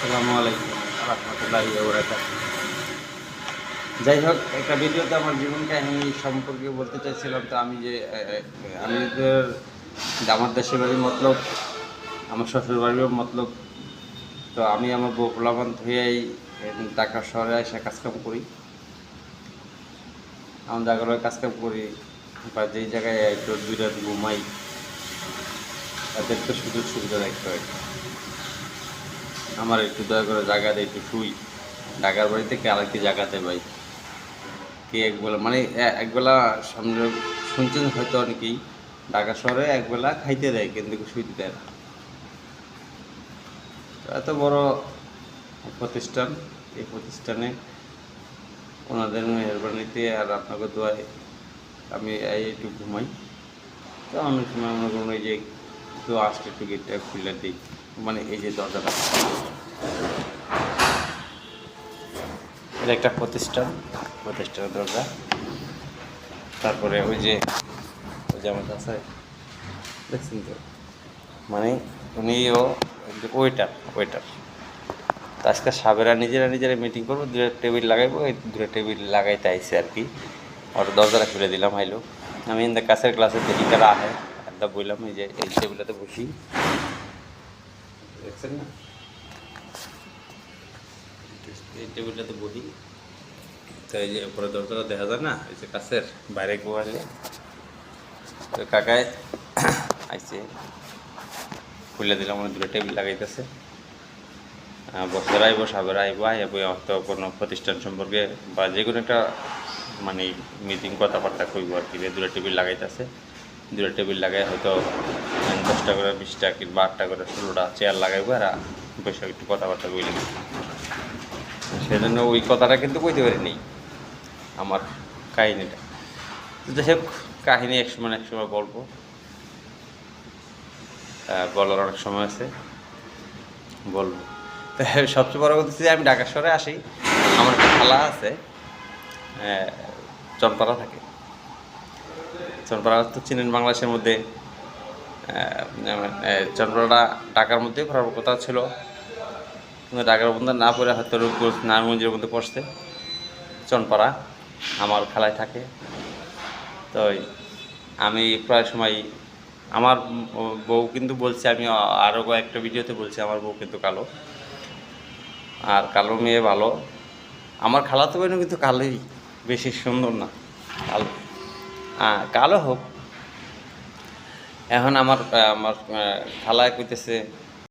আসসালামু আলাইকুম রহমতুল্লাহি ওয়া বারাকাতুহু। যাই হোক, একটা ভিডিওতে আমার জীবন কাহিনী সম্পর্কে বলতে চাইছিলাম। তো আমি যে আমার দেশের বাড়ি মতলব, আমার শ্বশুর বাড়িও মতলব। তো আমি আমার বউ পোলাপান ধুয়েই ঢাকা শহরে এসে কাজকাম করি। আমার জায়গায় কাজকাম করি বা যেই জায়গায় একটু 2 রাত ঘুমাই, তাদের তো সুযোগ সুবিধা দেখতে হয়। আমার একটু দয়া করে জায়গা দেয়, একটু শুই। ঢাকার বাড়িতে কে আরেকটি জায়গাতে পাই, কে একবেলা মানে একবেলা সামনে শুনছেন হয়তো অনেকেই, ঢাকা শহরে একবেলা খাইতে দেয় কিন্তু শুইতে দেয় না। তো এত বড় প্রতিষ্ঠান, এই প্রতিষ্ঠানে ওনাদের মেহরবানিতে আর আপনাকে দোয়ায় আমি একটু ঘুমাই। তো অনেক সময় মনে করুন এই যে কেউ আসলে একটু গেটটা খুলে দিই, মানে এই যে দরজাটা, এটা একটা প্রতিষ্ঠানের দরজা। তারপরে ওই যে আমার কাছে দেখছেন তো, মানে উনিও ওয়েটার। তো আজকে সাবেরা নিজেরা মিটিং করবো, 2টা টেবিল লাগাইবো, এই 2টা টেবিল লাগাইতে আইসে আর কি। ওর দরজাটা খুলে দিলাম, হাইলো। আমি ইন্দা কাছের ক্লাসে দেখি তারা আহে, একদম বললাম এই যে এই টেবিলটাতে বসি, দেখছেন না, এই টেবিলটাতে বসি। তো এই যে পরে দরজাটা দেখা যায় না, এই যে কাছের বাইরে কেউ আসলে, তো কাকায় আইসে খুলে দিলাম, মানে 2টা টেবিল লাগাইতেছে। বছর আইব, সাবের আইব, হয়তো কোনো প্রতিষ্ঠান সম্পর্কে বা যে কোনো একটা মানে মিটিং কথাবার্তা কইব আর কি। 2টা টেবিল লাগাইতেছে, 2টা টেবিল লাগাই হয়তো 10টা করে 20টা কিংবা 8টা করে 16টা চেয়ার লাগাইবো, আর বসে একটু কথাবার্তা কইলে। সেজন্য ওই কথাটা কিন্তু কইতে পারিনি আমার কাহিনিটা। তো যাই হোক, কাহিনি এক সময় বলবো, বলার অনেক সময় আছে, বলবো। তো সবচেয়ে বড় কথা হচ্ছে যে আমি ঢাকা শহরে আসি, আমার একটা খালা আছে, চনপাড়া থাকে। চনপাড়া তো চিনেন, বাংলাদেশের মধ্যে চনপাড়াটা ঢাকার মধ্যে করার কথা ছিল, কিন্তু ঢাকার মধ্যে না পড়ে হয়তো রূপগঞ্জ নারায়ণগঞ্জের মধ্যে পড়ছে। চনপাড়া আমার খালায় থাকে। তো আমি প্রায় সময় আমার বউ কিন্তু বলছে, আমি আরও কয়েকটা ভিডিওতে বলছি, আমার বউ কিন্তু কালো, আর কালো মেয়ে ভালো। আমার খালাতো বোনও কিন্তু কালোই, বেশি সুন্দর না, কালো। কালো হোক। এখন আমার খালায় কইতেছে